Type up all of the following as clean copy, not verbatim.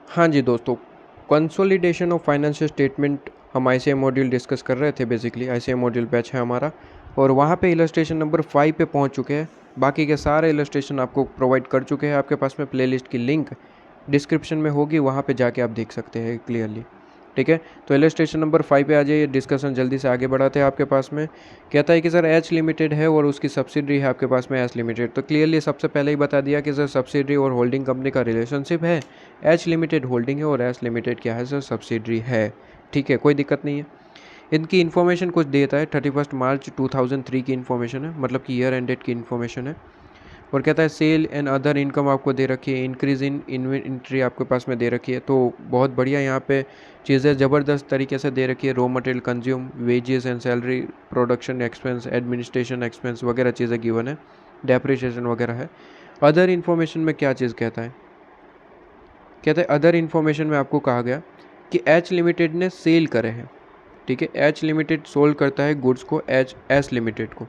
हाँ जी दोस्तों, consolidation of financial statement हम आईसीआई मॉड्यूल डिस्कस कर रहे थे। बेसिकली आईसीआई मॉड्यूल बैच है हमारा और वहाँ पे इलस्ट्रेशन नंबर 5 पे पहुँच चुके हैं। बाकी के सारे इलस्ट्रेशन आपको प्रोवाइड कर चुके हैं। आपके पास में प्लेलिस्ट की लिंक डिस्क्रिप्शन में होगी, वहाँ पे जाके आप देख सकते हैं क्लियरली। ठीक है, तो इलस्ट्रेशन नंबर 5 पे आ जाइए। डिस्कशन जल्दी से आगे बढ़ाते हैं। आपके पास में कहता है कि सर एच लिमिटेड है और उसकी सब्सिडरी है आपके पास में एच लिमिटेड। तो क्लियरली सबसे पहले ही बता दिया कि सर सब्सिडरी और होल्डिंग कंपनी का रिलेशनशिप है। एच लिमिटेड होल्डिंग है और एच लिमिटेड क्या है सर, सब्सिडरी है। ठीक है, कोई दिक्कत नहीं है। इनकी इन्फॉर्मेशन कुछ देता है, 31 मार्च 2003 की इन्फॉर्मेशन है, मतलब कि ईयर एंडेड की इन्फॉर्मेशन है। और कहता है सेल एंड अदर इनकम आपको दे रखी है, इंक्रीज इन इन्वेंट्री आपके पास में दे रखी है। तो बहुत बढ़िया, यहाँ पे चीज़ें ज़बरदस्त तरीके से दे रखी है। Raw material consume, wages and salary, production expense, administration expense वगैरह चीज़ें गिवन है, डेप्रिसिएशन वगैरह है। अदर इन्फॉर्मेशन में क्या चीज़ कहता है, कहते हैं अदर इन्फॉर्मेशन में आपको कहा गया कि एच लिमिटेड ने सेल करे हैं। ठीक है, एच लिमिटेड सोल्ड करता है गुड्स को एस लिमिटेड को।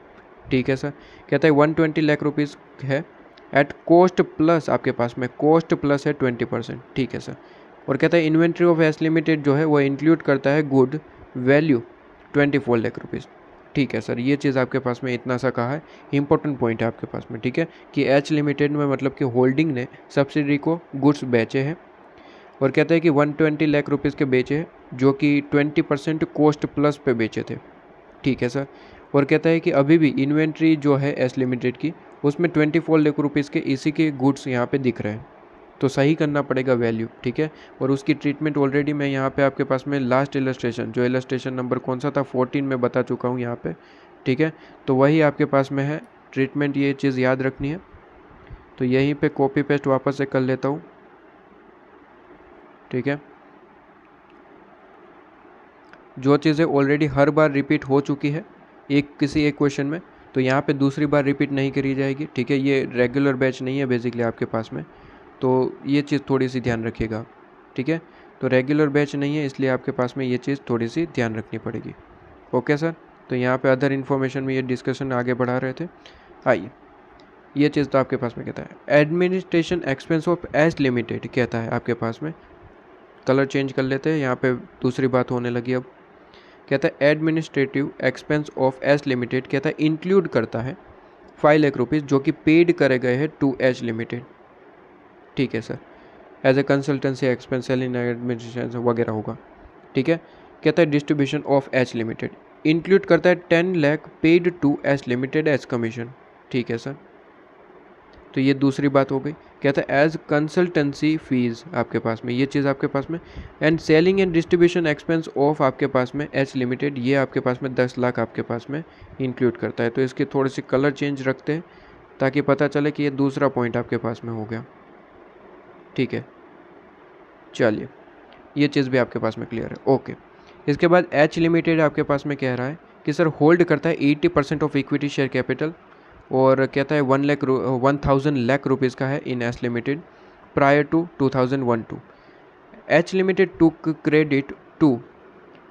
ठीक है सर, कहता है 120 लाख रुपीज़ है एट कॉस्ट प्लस, आपके पास में कॉस्ट प्लस है 20%। ठीक है सर, और कहता है इन्वेंट्री ऑफ एस लिमिटेड जो है वो इंक्लूड करता है गुड वैल्यू 24 लाख रुपीज़। ठीक है सर, ये चीज़ आपके पास में इतना सा कहा है, इंपॉर्टेंट पॉइंट है आपके पास में। ठीक है, कि एच लिमिटेड में मतलब कि होल्डिंग ने सब्सिडरी को गुड्स बेचे हैं और कहते हैं कि 120 लाख रुपीज़ के बेचे हैं, जो कि 20% कॉस्ट प्लस पे बेचे थे। ठीक है सर, और कहता है कि अभी भी इन्वेंट्री जो है एस लिमिटेड की, उसमें 24 लाख रुपीज़ के इसी के गुड्स यहाँ पे दिख रहे हैं। तो सही करना पड़ेगा वैल्यू। ठीक है, और उसकी ट्रीटमेंट ऑलरेडी मैं यहाँ पे आपके पास में लास्ट इलस्ट्रेशन, जो इलस्ट्रेशन नंबर कौन सा था 14 में बता चुका हूँ यहाँ पे। ठीक है, तो वही आपके पास में है ट्रीटमेंट, ये चीज़ याद रखनी है। तो यहीं पे कॉपी पेस्ट वापस से कर लेता हूँ। ठीक है, जो चीज़ें ऑलरेडी हर बार रिपीट हो चुकी है किसी एक क्वेश्चन में, तो यहाँ पे दूसरी बार रिपीट नहीं करी जाएगी। ठीक है, ये रेगुलर बैच नहीं है बेसिकली आपके पास में, तो ये चीज़ थोड़ी सी ध्यान रखिएगा। ठीक है, तो रेगुलर बैच नहीं है, इसलिए आपके पास में ये चीज़ थोड़ी सी ध्यान रखनी पड़ेगी। ओके सर, तो यहाँ पे अदर इन्फॉर्मेशन में ये डिस्कशन आगे बढ़ा रहे थे। आइए, ये चीज़ तो आपके पास में कहता है administration expense of S limited, कहता है आपके पास में। कलर चेंज कर लेते हैं, यहाँ पे दूसरी बात होने लगी अब। कहता है administrative expense of H limited, कहता है इंक्लूड करता है 5 लाख रुपीज़ जो कि पेड करे गए हैं टू एच लिमिटेड। ठीक है sir, as a consultancy expense, selling administration वगैरह होगा। ठीक है, कहता है distribution of H limited include करता है 10 lakh paid to H limited as commission. ठीक है सर, तो ये दूसरी बात हो गई। कहता है एज कंसल्टेंसी फीस आपके पास में, ये चीज़ आपके पास में। And selling and distribution expense of आपके पास में एच लिमिटेड, ये आपके पास में 10 लाख आपके पास में इंक्लूड करता है। तो इसकी थोड़ी सी कलर चेंज रखते हैं ताकि पता चले कि ये दूसरा पॉइंट आपके पास में हो गया। ठीक है, चलिए, ये चीज़ भी आपके पास में क्लियर है। ओके, इसके बाद एच लिमिटेड आपके पास में कह रहा है कि सर होल्ड करता है 80% ऑफ इक्विटी शेयर कैपिटल, और कहता है 1000 लाख रुपीज़ का है in H limited prior to 2001-2। H limited took credit to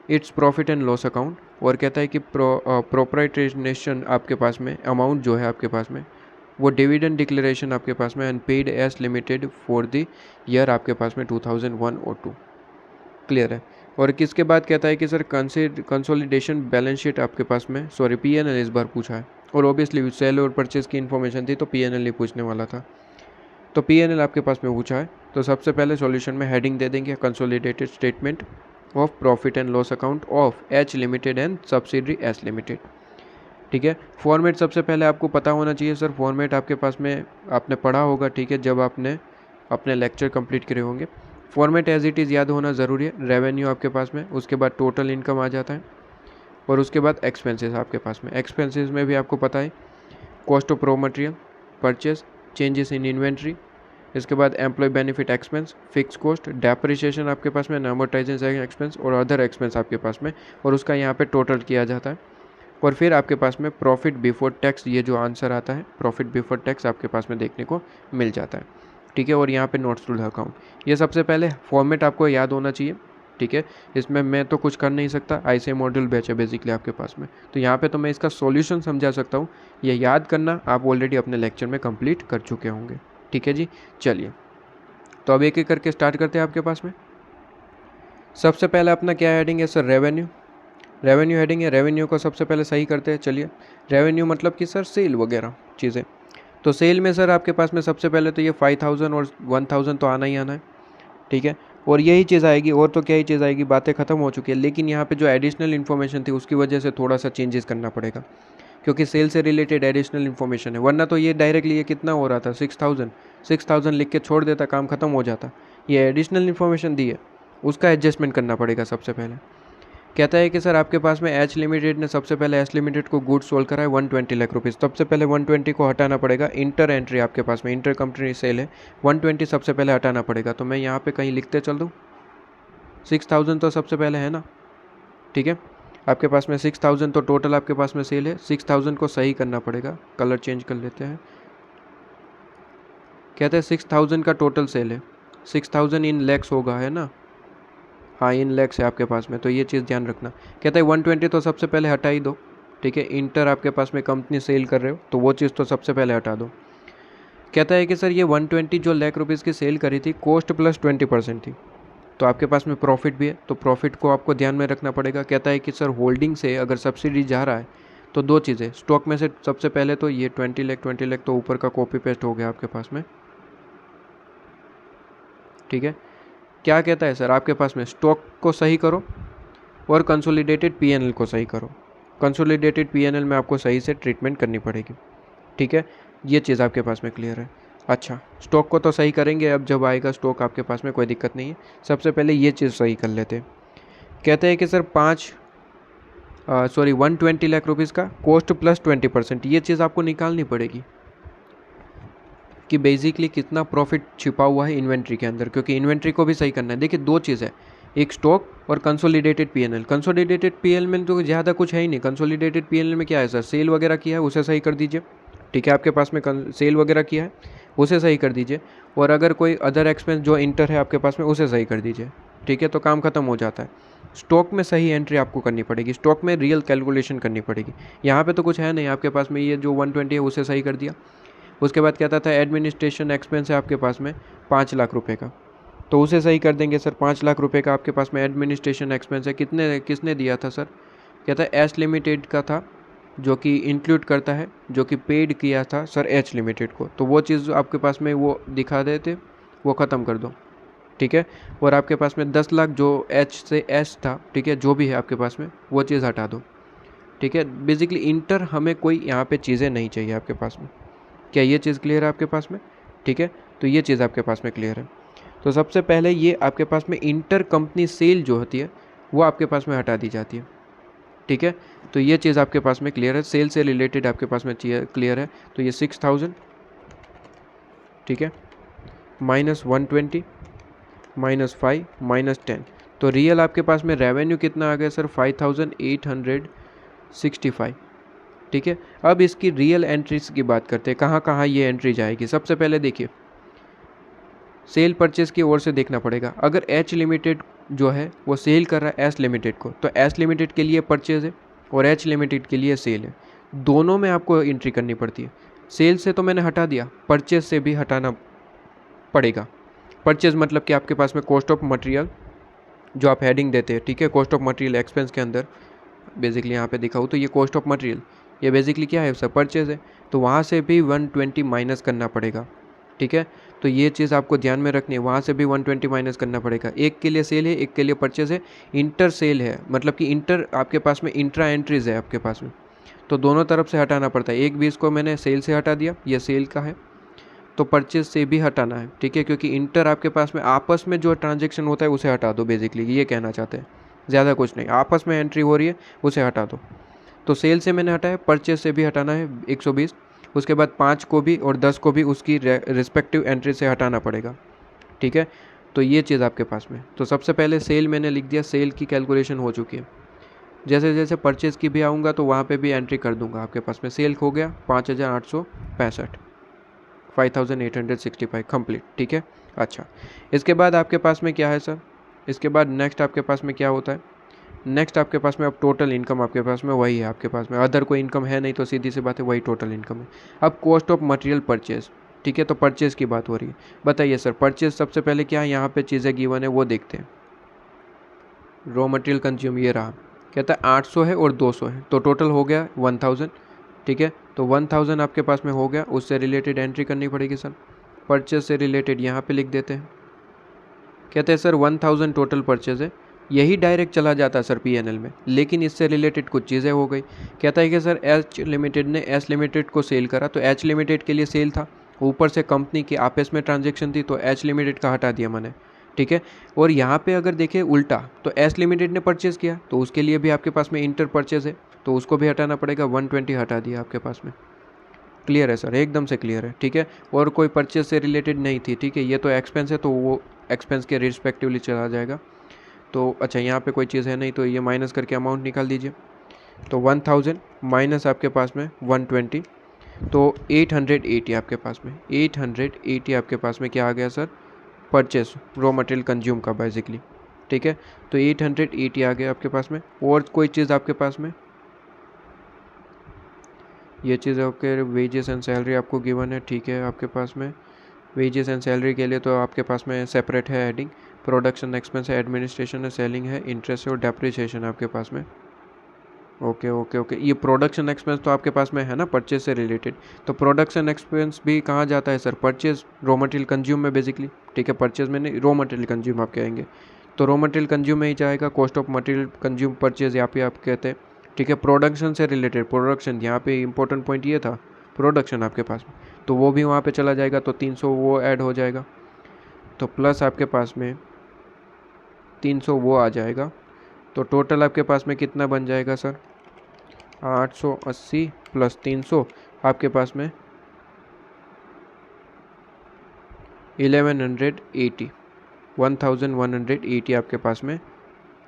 its profit and loss account, और कहता है कि प्रोप्राइटेशन आपके पास में अमाउंट जो है आपके पास में वो डिविडेंड डिक्लेरेशन आपके पास में and paid H limited for the year आपके पास में 2001 और 2। क्लियर है। और किसके बाद कहता है कि सर कंसोलिडेशन बैलेंस शीट आपके पास में, सॉरी पीएनएल इस बार पूछा है, और ऑब्वियसली सेल और परचेज की इन्फॉर्मेशन थी तो पीएनएल ही पूछने वाला था। तो पीएनएल आपके पास में पूछा है, तो सबसे पहले सॉल्यूशन में हेडिंग दे देंगे consolidated statement of profit and loss account of H limited and subsidiary H limited. ठीक है, फॉर्मेट सबसे पहले आपको पता होना चाहिए सर, फॉर्मेट आपके पास में आपने पढ़ा होगा। ठीक है, जब आपने अपने लेक्चर कंप्लीट करे होंगे। फॉर्मेट एज इट इज़ याद होना ज़रूरी है। रेवेन्यू आपके पास में, उसके बाद टोटल इनकम आ जाता है, और उसके बाद एक्सपेंसेस आपके पास में। एक्सपेंसेस में भी आपको पता है cost of raw material, purchase, changes in inventory, इसके बाद employ benefit expense, fixed cost, depreciation आपके पास में, अमोर्टाइजेशन एक्सपेंस और अदर एक्सपेंस आपके पास में, और उसका यहाँ पे टोटल किया जाता है। और फिर आपके पास में प्रॉफिट बिफोर टैक्स, ये जो आंसर आता है प्रॉफिट बिफोर टैक्स आपके पास में देखने को मिल जाता है। ठीक है, और यहाँ पे नोट्स टू द अकाउंट, ये सबसे पहले फॉर्मेट आपको याद होना चाहिए। ठीक है, इसमें मैं तो कुछ कर नहीं सकता, आईसीआई मॉड्यूल बैच है बेसिकली आपके पास में, तो यहाँ पे तो मैं इसका सॉल्यूशन समझा सकता हूँ। ये याद करना आप ऑलरेडी अपने लेक्चर में कंप्लीट कर चुके होंगे। ठीक है जी, चलिए, तो अब एक एक करके स्टार्ट करते हैं आपके पास में। सबसे पहले अपना क्या हेडिंग है सर, रेवेन्यू। रेवेन्यू हेडिंग है, रेवेन्यू को सबसे पहले सही करते हैं। चलिए, रेवेन्यू मतलब कि सर सेल वगैरह चीज़ें। तो सेल में सर आपके पास में सबसे पहले तो ये 5000 और 1000 तो आना ही आना है, ठीक है। और यही चीज़ आएगी, और तो क्या ही चीज़ आएगी, बातें ख़त्म हो चुकी है। लेकिन यहाँ पे जो एडिशनल इन्फॉर्मेशन थी उसकी वजह से थोड़ा सा चेंजेस करना पड़ेगा, क्योंकि सेल से रिलेटेड एडिशनल इन्फॉर्मेशन है। वरना तो ये डायरेक्टली ये कितना हो रहा था, 6000 लिख के छोड़ देता, काम ख़त्म हो जाता। ये एडिशनल इन्फॉर्मेशन दी है, उसका एडजस्टमेंट करना पड़ेगा सबसे पहले। कहता है कि सर आपके पास में एच लिमिटेड ने सबसे पहले एच लिमिटेड को गुड सोल्ड करा है 120 लाख रुपीज़। सबसे पहले 120 को हटाना पड़ेगा। इंटर एंट्री आपके पास में इंटर कंपनी सेल है, 120 सबसे पहले हटाना पड़ेगा। तो मैं यहाँ पे कहीं लिखते चल दूँ, 6000 तो सबसे पहले है ना, ठीक है। आपके पास में 6000 तो टोटल आपके पास में सेल है। 6000 को सही करना पड़ेगा, कलर चेंज कर लेते हैं। कहते हैं 6000 का टोटल सेल है, 6000 इन लैक्स होगा, है ना, हाँ इन लैक्स है आपके पास में, तो ये चीज़ ध्यान रखना। कहता है 120 तो सबसे पहले हटा ही दो, ठीक है। इंटर आपके पास में कंपनी सेल कर रहे हो तो वो चीज़ तो सबसे पहले हटा दो। कहता है कि सर ये 120 जो लाख रुपीज़ की सेल करी थी, कॉस्ट प्लस 20% थी, तो आपके पास में प्रॉफिट भी है, तो प्रॉफिट को आपको ध्यान में रखना पड़ेगा। कहता है कि सर होल्डिंग से अगर सब्सिडी जा रहा है तो दो चीज़ें, स्टॉक में से सबसे पहले तो ये 20 लाख तो ऊपर का कॉपी पेस्ट हो गया आपके पास में, ठीक है। क्या कहता है सर आपके पास में, स्टॉक को सही करो और कंसोलिडेटेड पीएनएल को सही करो। कंसोलिडेटेड पीएनएल में आपको सही से ट्रीटमेंट करनी पड़ेगी, ठीक है। ये चीज़ आपके पास में क्लियर है। अच्छा, स्टॉक को तो सही करेंगे, अब जब आएगा स्टॉक आपके पास में कोई दिक्कत नहीं है। सबसे पहले ये चीज़ सही कर लेते हैं। कहते हैं कि सर 120 लाख रुपीज़ का कॉस्ट प्लस 20%, ये चीज़ आपको निकालनी पड़ेगी कि बेसिकली कितना प्रॉफिट छिपा हुआ है इन्वेंट्री के अंदर, क्योंकि इन्वेंट्री को भी सही करना है। देखिए दो चीज़ है, एक स्टॉक और कंसोलिडेटेड पीएनएल। कंसोलिडेटेड पीएनएल में तो ज़्यादा कुछ है ही नहीं। कंसोलिडेटेड पीएनएल में क्या है सर, सेल वगैरह किया है उसे सही कर दीजिए, ठीक है। आपके पास में सेल वगैरह किया है उसे सही कर दीजिए, और अगर कोई अदर एक्सपेंस जो इंटर है आपके पास में उसे सही कर दीजिए, ठीक है, तो काम खत्म हो जाता है। स्टॉक में सही एंट्री आपको करनी पड़ेगी, स्टॉक में रियल कैलकुलेशन करनी पड़ेगी। यहाँ पे तो कुछ है नहीं आपके पास में, ये जो 120 है उसे सही कर दिया। उसके बाद कहता था एडमिनिस्ट्रेशन एक्सपेंस है आपके पास में 5 लाख रुपए का, तो उसे सही कर देंगे सर। 5 लाख रुपए का आपके पास में एडमिनिस्ट्रेशन एक्सपेंस है। किसने दिया था सर, कहता है एच लिमिटेड का था, जो कि इंक्लूड करता है, जो कि पेड किया था सर एच लिमिटेड को, तो वो चीज़ आपके पास में वो दिखा देते, वो ख़त्म कर दो, ठीक है। और आपके पास में 10 लाख जो एच से एच था, ठीक है, जो भी है आपके पास में वो चीज़ हटा दो, ठीक है। बेसिकली इंटर हमें कोई यहाँ पे चीज़ें नहीं चाहिए आपके पास में। क्या ये चीज़ क्लियर है आपके पास में, ठीक है। तो ये चीज़ आपके पास में क्लियर है। तो सबसे पहले ये आपके पास में इंटर कंपनी सेल जो होती है वो आपके पास में हटा दी जाती है, ठीक है। तो ये चीज़ आपके पास में क्लियर है, सेल से रिलेटेड आपके पास में क्लियर है। तो ये 6000, ठीक है, -120 -5 -10, तो रियल आपके पास में रेवेन्यू कितना आ गया सर, 5865, ठीक है। अब इसकी रियल एंट्रीज की बात करते हैं, कहाँ कहाँ ये एंट्री जाएगी। सबसे पहले देखिए, सेल परचेज की ओर से देखना पड़ेगा। अगर एच लिमिटेड जो है वो सेल कर रहा है एस लिमिटेड को, तो एस लिमिटेड के लिए परचेज है और एच लिमिटेड के लिए सेल है, दोनों में आपको एंट्री करनी पड़ती है। सेल से तो मैंने हटा दिया, परचेज से भी हटाना पड़ेगा। परचेज मतलब कि आपके पास में कॉस्ट ऑफ मटेरियल जो आप हेडिंग देते हैं, ठीक है, कॉस्ट ऑफ मटेरियल एक्सपेंस के अंदर बेसिकली यहाँ पे दिखाऊँ तो ये कॉस्ट ऑफ मटेरियल, ये बेसिकली क्या है सर, परचेज है, तो वहाँ से भी 120 माइनस करना पड़ेगा, ठीक है। तो ये चीज़ आपको ध्यान में रखनी है, वहाँ से भी 120 माइनस करना पड़ेगा। एक के लिए सेल है, एक के लिए परचेज है। इंटर सेल है, मतलब कि इंटर आपके पास में इंट्रा एंट्रीज है आपके पास में, तो दोनों तरफ से हटाना पड़ता है। एक भी इसको मैंने सेल से हटा दिया, ये सेल का है, तो परचेज से भी हटाना है, ठीक है, क्योंकि इंटर आपके पास में आपस में जो ट्रांजेक्शन होता है उसे हटा दो, बेसिकली ये कहना चाहते हैं, ज़्यादा कुछ नहीं। आपस में एंट्री हो रही है उसे हटा दो। तो सेल से मैंने हटाया, परचेज से भी हटाना है 120, उसके बाद 5 को भी और 10 को भी उसकी रिस्पेक्टिव एंट्री से हटाना पड़ेगा, ठीक है। तो ये चीज़ आपके पास में, तो सबसे पहले सेल मैंने लिख दिया, सेल की कैलकुलेशन हो चुकी है। जैसे जैसे परचेज़ की भी आऊँगा तो वहाँ पे भी एंट्री कर दूँगा। आपके पास में सेल हो गया 5865, 5865 कंप्लीट, ठीक है। अच्छा, इसके बाद आपके पास में क्या है सर, इसके बाद नेक्स्ट आपके पास में क्या होता है, नेक्स्ट आपके पास में अब टोटल इनकम आपके पास में वही है, आपके पास में अदर कोई इनकम है नहीं, तो सीधी सी बात है वही टोटल इनकम है। अब कॉस्ट ऑफ मटेरियल परचेज, ठीक है, तो परचेज़ की बात हो रही है। बताइए सर, परचेज़ सबसे पहले क्या है, यहाँ पे चीज़ें गिवन है वो देखते हैं। रॉ मटेरियल कंज्यूम ये रहा, कहता है 800 है और 200 है, तो टोटल हो गया 1000। ठीक है, तो 1000 आपके पास में हो गया, उससे रिलेटेड एंट्री करनी पड़ेगी सर। परचेज से रिलेटेड यहाँ पे लिख देते हैं। कहते हैं सर 1000 टोटल परचेज है, यही डायरेक्ट चला जाता है सर पीएनएल में, लेकिन इससे रिलेटेड कुछ चीज़ें हो गई। कहता है कि सर एच लिमिटेड ने एस लिमिटेड को सेल करा, तो एच लिमिटेड के लिए सेल था, ऊपर से कंपनी की आपस में ट्रांजेक्शन थी, तो एच लिमिटेड का हटा दिया मैंने। ठीक है, और यहाँ पे अगर देखें उल्टा, तो एस लिमिटेड ने परचेज़ किया, तो उसके लिए भी आपके पास में इंटर परचेज है, तो उसको भी हटाना पड़ेगा, 120 हटा दिया आपके पास में। क्लियर है सर, एकदम से क्लियर है। ठीक है, और कोई परचेज से रिलेटेड नहीं थी। ठीक है, ये तो एक्सपेंस है, तो वो एक्सपेंस के रिस्पेक्टिवली चला जाएगा। तो अच्छा, यहाँ पे कोई चीज़ है नहीं, तो ये माइनस करके अमाउंट निकाल दीजिए। तो 1000 माइनस आपके पास में 120, तो 880 आपके पास में, 880 आपके पास में क्या आ गया sir, purchase raw material consume का बेसिकली। ठीक है, तो 880 आ गया आपके पास में। और कोई चीज़ आपके पास में, ये चीज़ आपके वेजेस एंड सैलरी आपको गिवन है। ठीक है, आपके पास में वेजेस एंड सैलरी के लिए तो आपके पास में सेपरेट है हेडिंग, प्रोडक्शन एक्सपेंस है, एडमिनिस्ट्रेशन है, सेलिंग है, इंटरेस्ट है और डेप्रिसिएशन आपके पास में। ओके ओके ओके, ये प्रोडक्शन एक्सपेंस तो आपके पास में है ना परचेज से रिलेटेड, तो प्रोडक्शन एक्सपेंस भी कहाँ जाता है sir, purchase raw material consume में बेसिकली। ठीक है, परचेज में नहीं, रॉ मटेरियल कंज्यूम आप कहेंगे, तो रॉ मटेरियल कंज्यूम में ही जाएगा, cost of material consume purchase यहाँ पे आप कहते हैं। ठीक है, प्रोडक्शन से रिलेटेड, प्रोडक्शन यहाँ पे इंपॉर्टेंट पॉइंट ये था, प्रोडक्शन आपके पास में, तो वो भी वहाँ पे चला जाएगा, तो 300 वो ऐड हो जाएगा, तो प्लस आपके पास में 300 वो आ जाएगा, तो टोटल आपके पास में कितना बन जाएगा सर, 880 प्लस 300 आपके पास में 1180, 1180 आपके पास में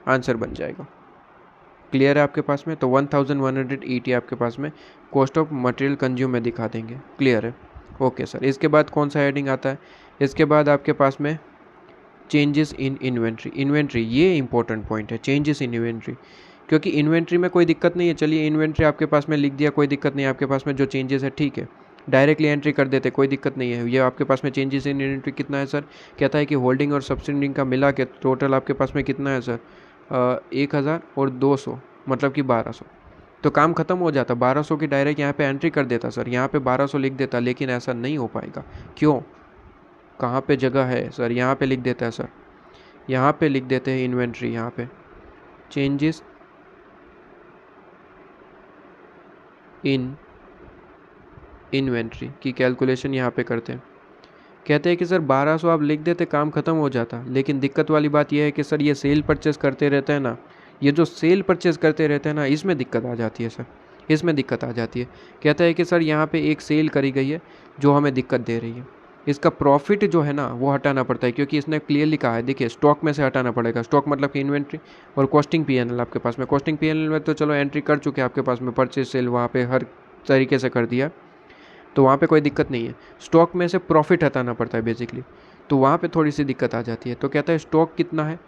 आंसर बन जाएगा। क्लियर है आपके पास में, तो 1180 आपके पास में कॉस्ट ऑफ मटेरियल कंज्यूम में दिखा देंगे। क्लियर है, ओके सर। इसके बाद कौन सा हेडिंग आता है, इसके बाद आपके पास में चेंजेस इन इन्वेंट्री। इन्वेंट्री ये इंपॉर्टेंट पॉइंट है, चेंजेस इन इन्वेंट्री, क्योंकि इन्वेंट्री में कोई दिक्कत नहीं है। चलिए इन्वेंट्री आपके पास में लिख दिया, कोई दिक्कत नहीं है, आपके पास में जो चेंजेस है ठीक है, डायरेक्टली एंट्री कर देते, कोई दिक्कत नहीं है। ये आपके पास में चेंजेस इन इन्वेंट्री कितना है सर, कहता है कि होल्डिंग और सब्सिडिंग का मिला के टोटल आपके पास में कितना है सर, 1000 और 200 मतलब कि 1200, तो काम खत्म हो जाता। 1200 की डायरेक्ट यहाँ पे एंट्री कर देता सर, यहाँ पे 1200 लिख देता, लेकिन ऐसा नहीं हो पाएगा। क्यों, कहाँ पे जगह है सर, यहाँ पे लिख देता है सर, यहाँ पे लिख देते हैं इन्वेंट्री, यहाँ पे चेंजेस इन इन्वेंट्री की कैलकुलेशन यहाँ पे करते हैं। कहते हैं कि सर 1200 आप लिख देते, काम ख़त्म हो जाता, लेकिन दिक्कत वाली बात यह है कि सर ये सेल परचेस करते रहते हैं ना, ये जो सेल परचेस करते रहते हैं ना, इसमें दिक्कत आ जाती है सर, इसमें दिक्कत आ जाती है। कहता है कि सर यहाँ पे एक सेल करी गई है जो हमें दिक्कत दे रही है, इसका प्रॉफिट जो है ना वो हटाना पड़ता है, क्योंकि इसने क्लियरली कहा है, देखिए स्टॉक में से हटाना पड़ेगा। स्टॉक मतलब कि इन्वेंट्री और कॉस्टिंग पीएनएल आपके पास में। कॉस्टिंग पीएनएल में तो चलो एंट्री कर चुके हैं आपके पास में, परचेज सेल वहाँ पे हर तरीके से कर दिया, तो वहाँ पे कोई दिक्कत नहीं है। स्टॉक में से प्रॉफिट हटाना पड़ता है बेसिकली, तो वहाँ पे थोड़ी सी दिक्कत आ जाती है। तो कहता है स्टॉक कितना है,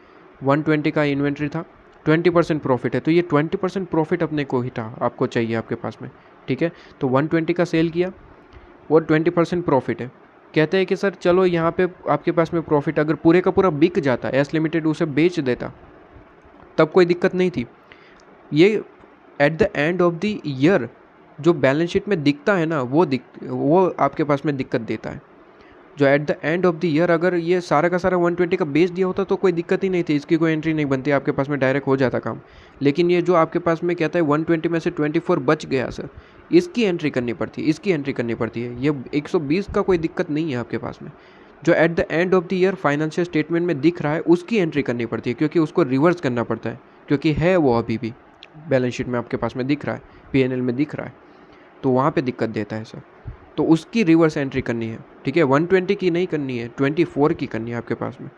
120 का इन्वेंट्री था, 20% प्रॉफिट है, तो ये 20% प्रॉफिट अपने को ही था, आपको चाहिए आपके पास में। ठीक है, तो 120 का सेल किया और 20% प्रॉफिट है। कहते हैं कि सर चलो यहाँ पे आपके पास में प्रॉफिट अगर पूरे का पूरा बिक जाता, एस लिमिटेड उसे बेच देता, तब कोई दिक्कत नहीं थी। ये at the end of the year जो बैलेंस शीट में दिखता है ना, वो आपके पास में दिक्कत देता है। जो at the end of the year अगर ये सारा का सारा 120 का बेच दिया होता तो कोई दिक्कत ही नहीं थी, इसकी कोई एंट्री नहीं बनती, आपके पास में डायरेक्ट हो जाता काम। लेकिन ये जो आपके पास में कहता है 120 में से 24 बच गया सर, इसकी एंट्री करनी पड़ती है, इसकी एंट्री करनी पड़ती है। ये 120 का कोई दिक्कत नहीं है आपके पास में, जो at the end of the year financial statement में दिख रहा है उसकी एंट्री करनी पड़ती है, क्योंकि उसको रिवर्स करना पड़ता है, क्योंकि है वो अभी भी बैलेंस शीट में आपके पास में दिख रहा है, पीएनएल में दिख रहा है, तो वहाँ पे दिक्कत देता है सर, तो उसकी रिवर्स एंट्री करनी है। ठीक है, 120 की नहीं करनी है, 24 की करनी है आपके पास में।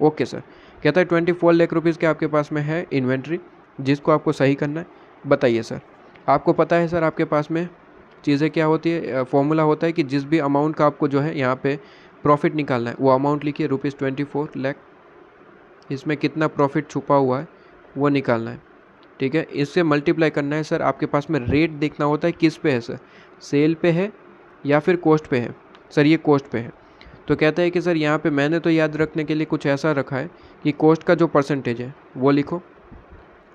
ओके सर, कहता है 24 लाख रुपीज़ के आपके पास में है इन्वेंट्री, जिसको आपको सही करना है। बताइए सर, आपको पता है सर आपके पास में चीज़ें क्या होती है, फॉर्मूला होता है कि जिस भी अमाउंट का आपको जो है यहाँ पे प्रॉफिट निकालना है, वो अमाउंट लिखिए ₹24 लाख, इसमें कितना प्रॉफिट छुपा हुआ है वो निकालना है। ठीक है, इससे मल्टीप्लाई करना है सर। आपके पास में रेट देखना होता है किस पे है सर, सेल पे है या फिर कॉस्ट पे है। सर ये कॉस्ट पे है। तो कहता है कि सर यहाँ पे मैंने तो याद रखने के लिए कुछ ऐसा रखा है कि कॉस्ट का जो परसेंटेज है वो लिखो,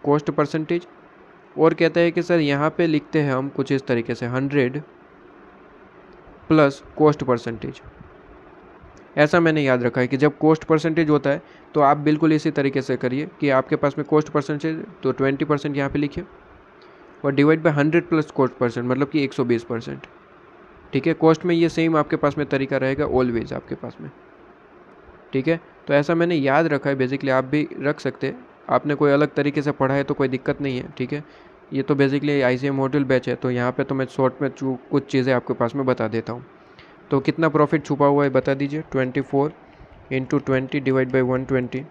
कॉस्ट परसेंटेज। और कहता है कि सर यहाँ पे लिखते हैं हम कुछ इस तरीके से 100 प्लस कॉस्ट परसेंटेज। ऐसा मैंने याद रखा है कि जब कॉस्ट परसेंटेज होता है तो आप बिल्कुल इसी तरीके से करिए कि आपके पास में कॉस्ट परसेंटेज तो 20% यहाँ पे लिखिए और divide by 100 plus cost percent मतलब कि 120%। ठीक है, कॉस्ट में ये सेम आपके पास में तरीका रहेगा ऑलवेज आपके पास में। ठीक है, तो ऐसा मैंने याद रखा है, बेसिकली आप भी रख सकते हैं। आपने कोई अलग तरीके से पढ़ा है तो कोई दिक्कत नहीं है। ठीक है, ये तो बेसिकली ICA मॉड्यूल बैच है, तो यहाँ पे तो मैं शॉर्ट में कुछ चीज़ें आपके पास में बता देता हूँ। तो कितना प्रॉफिट छुपा हुआ है बता दीजिए। 24 × 20 डिवाइड बाई 120,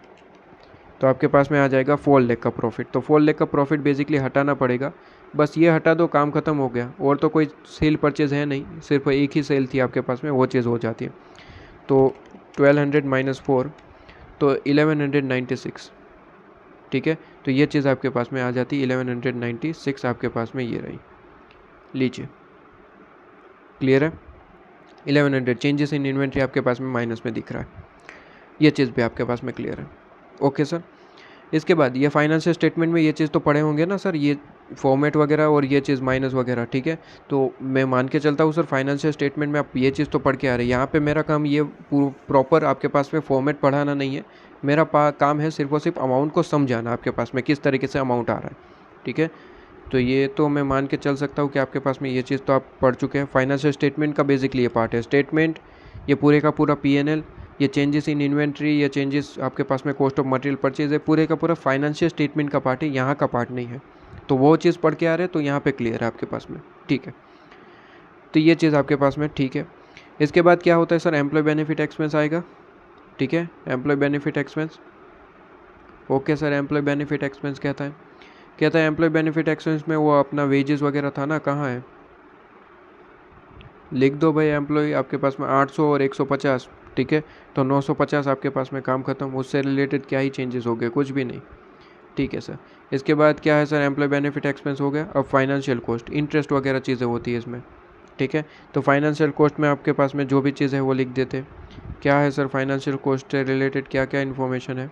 तो आपके पास में आ जाएगा 4 लाख का प्रॉफिट। तो 4 लाख का प्रॉफिट बेसिकली हटाना पड़ेगा, बस ये हटा दो, काम ख़त्म हो गया। और तो कोई सेल परचेज़ है नहीं, सिर्फ एक ही सेल थी आपके पास में, वो चीज़ हो जाती है। तो 1200 माइनस 4 तो 1196। ठीक है, तो ये चीज़ आपके पास में आ जाती है 1196 आपके पास में ये रही, लीजिए। क्लियर है? 1100 चेंजेस इन इन्वेंट्री आपके पास में माइनस में दिख रहा है, ये चीज़ भी आपके पास में क्लियर है। ओके सर, इसके बाद ये फाइनेंशियल स्टेटमेंट में ये चीज़ तो पढ़े होंगे ना सर, ये फॉर्मेट वगैरह और ये चीज़ माइनस वगैरह। ठीक है, तो मैं मान के चलता हूँ सर फाइनेंशियल स्टेटमेंट में आप ये चीज़ तो पढ़ के आ रहे हैं। यहाँ पे मेरा काम ये प्रॉपर आपके पास में फॉर्मेट पढ़ाना नहीं है, मेरा काम है सिर्फ और सिर्फ अमाउंट को समझाना आपके पास में किस तरीके से अमाउंट आ रहा है। ठीक है, तो ये तो मैं मान के चल सकता हूँ कि आपके पास में ये चीज़ तो आप पढ़ चुके हैं। फाइनेंशियल स्टेटमेंट का बेसिकली ये पार्ट है, स्टेटमेंट, ये पूरे का पूरा P&L, ये चेंजेस इन इन्वेंट्री, ये चेंजेस आपके पास में कॉस्ट ऑफ मटेरियल परचेज है, पूरे का पूरा फाइनेंशियल स्टेटमेंट का पार्ट है, यहाँ का पार्ट नहीं है। तो वो चीज़ पढ़ के आ रहे हैं तो यहाँ पे क्लियर है आपके पास में। ठीक है, तो ये चीज़ आपके पास में ठीक है। इसके बाद क्या होता है सर, एम्प्लॉय बेनिफिट एक्सपेंस आएगा। ठीक है, employ benefit expense. Okay sir, employ benefit expense कहता है एम्प्लॉय बेनिफिट एक्सपेंस में वो अपना वेजेस वगैरह था ना, कहाँ है, लिख दो भाई। एम्प्लॉय आपके पास में 800 और 150। ठीक है, तो 950 आपके पास में काम खत्म। उससे रिलेटेड क्या ही चेंजेस हो गए, कुछ भी नहीं। ठीक है सर, इसके बाद क्या है सर, एम्प्लॉय बेनिफिट एक्सपेंस हो गया। अब फाइनेंशियल कॉस्ट, इंटरेस्ट वगैरह चीज़ें होती है इसमें। ठीक है, तो फाइनेंशियल कॉस्ट में आपके पास में जो भी चीज़ है वो लिख देते। क्या है सर फाइनेंशियल कॉस्ट से रिलेटेड क्या क्या इन्फॉर्मेशन है,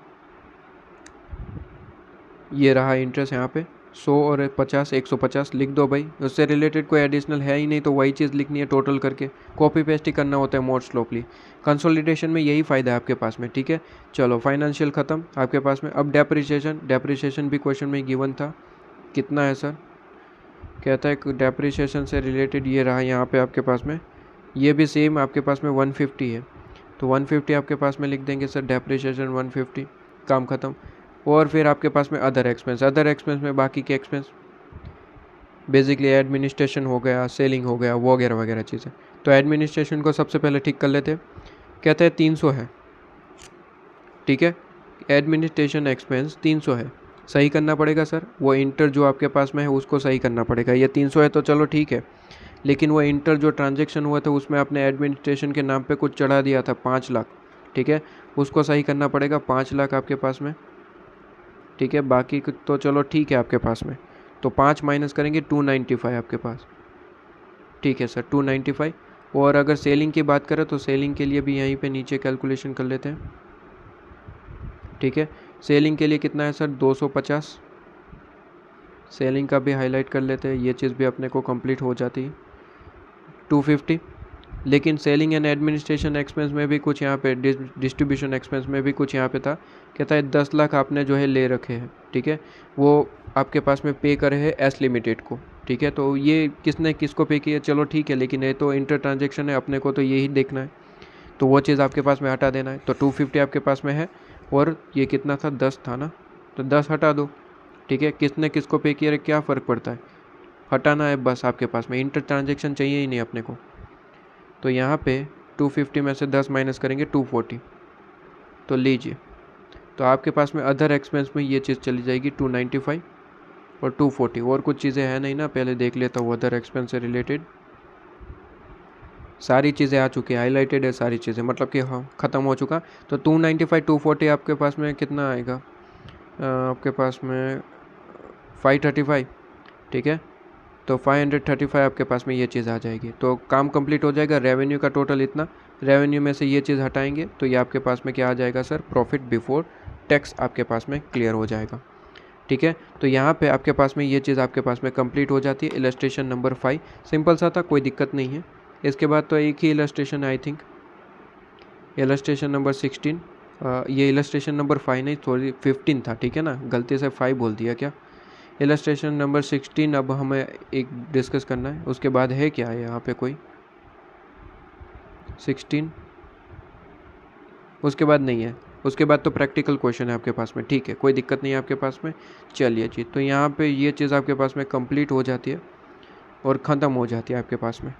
ये रहा इंटरेस्ट यहाँ पे 100 और 50 150 लिख दो भाई। उससे रिलेटेड कोई एडिशनल है ही नहीं तो वही चीज़ लिखनी है टोटल करके, कॉपी पेस्ट ही करना होता है मोस्ट स्लोपली। कंसोलिडेशन में यही फ़ायदा है आपके पास में। ठीक है, चलो फाइनेंशियल ख़त्म आपके पास में। अब डेप्रिसिएशन भी क्वेश्चन में गिवन था, कितना है सर, कहता है डेप्रिसिएशन से रिलेटेड ये रहा यहाँ पे आपके पास में, ये भी सेम आपके पास में 150 है, तो 150 आपके पास में लिख देंगे सर, डेप्रिसिएशन 150, काम ख़त्म। और फिर आपके पास में अदर एक्सपेंस में बाकी के एक्सपेंस, बेसिकली एडमिनिस्ट्रेशन हो गया, सेलिंग हो गया, वगैरह वगैरह चीज़ें। तो एडमिनिस्ट्रेशन को सबसे पहले ठीक कर लेते हैं। कहते हैं 300 है। ठीक है, एडमिनिस्ट्रेशन एक्सपेंस 300 है, सही करना पड़ेगा सर। वो इंटर जो आपके पास में है उसको सही करना पड़ेगा। ये 300 है तो चलो ठीक है, लेकिन वो इंटर जो ट्रांजेक्शन हुआ था उसमें आपने एडमिनिस्ट्रेशन के नाम पे कुछ चढ़ा दिया था 5 लाख। ठीक है, उसको सही करना पड़ेगा, 5 लाख आपके पास में। ठीक है, बाकी तो चलो ठीक है आपके पास में, तो 5 माइनस करेंगे 295 आपके पास। ठीक है सर, 295। और अगर सेलिंग की बात करें तो सेलिंग के लिए भी यहीं पे नीचे कैलकुलेशन कर लेते हैं। ठीक है, सेलिंग के लिए कितना है सर, 250। सेलिंग का भी हाईलाइट कर लेते हैं, ये चीज़ भी अपने को कंप्लीट हो जाती है। 250, लेकिन सेलिंग एंड एडमिनिस्ट्रेशन एक्सपेंस में भी कुछ यहाँ पे, डिस्ट्रीब्यूशन एक्सपेंस में भी कुछ यहाँ पे था। कहता है 10 लाख आपने जो है ले रखे हैं। ठीक है, वो आपके पास में पे करे है एस लिमिटेड को। ठीक है, तो ये किसने किसको पे किया, चलो ठीक है, लेकिन ये तो इंटर ट्रांजेक्शन है, अपने को तो यही देखना है, तो वो चीज़ आपके पास में हटा देना है। तो 250 आपके पास में है, और ये कितना था, 10 था ना, तो 10 हटा दो। ठीक है, किसने किसको पे किया है क्या फ़र्क पड़ता है, हटाना है बस आपके पास में, इंटर ट्रांजेक्शन चाहिए ही नहीं अपने को। तो यहाँ पे 250 में से 10 माइनस करेंगे 240, तो लीजिए, तो आपके पास में अदर एक्सपेंस में ये चीज़ चली जाएगी 295 और 240। और कुछ चीज़ें हैं नहीं ना, पहले देख लेता हूँ अदर एक्सपेंस से रिलेटेड। सारी चीज़ें आ चुकी है, हाईलाइटेड है सारी चीज़ें, मतलब कि हाँ ख़त्म हो चुका। तो 295 240 आपके पास में कितना आएगा, आपके पास में 535। ठीक है, तो 535 आपके पास में ये चीज़ आ जाएगी। तो काम कंप्लीट हो जाएगा। रेवेन्यू का टोटल इतना, रेवेन्यू में से ये चीज़ हटाएंगे तो ये आपके पास में क्या आ जाएगा सर, प्रॉफिट बिफोर टैक्स आपके पास में क्लियर हो जाएगा। ठीक है, तो यहाँ पे आपके पास में ये चीज़ आपके पास में कंप्लीट हो जाती है। इलस्ट्रेशन नंबर 5 सिंपल सा था, कोई दिक्कत नहीं है। इसके बाद तो एक ही इलस्ट्रेशन है आई थिंक, इलस्ट्रेशन नंबर 16। ये इलस्ट्रेशन नंबर 5 नहीं, सॉरी 15 था, ठीक है ना, गलती से 5 बोल दिया क्या। इलस्ट्रेशन नंबर 16 अब हमें एक डिस्कस करना है। उसके बाद है क्या है यहाँ पे कोई 16, उसके बाद नहीं है, उसके बाद तो प्रैक्टिकल क्वेश्चन है आपके पास में। ठीक है, कोई दिक्कत नहीं है आपके पास में। चलिए जी, तो यहाँ पे ये चीज़ आपके पास में कंप्लीट हो जाती है और ख़त्म हो जाती है आपके पास में।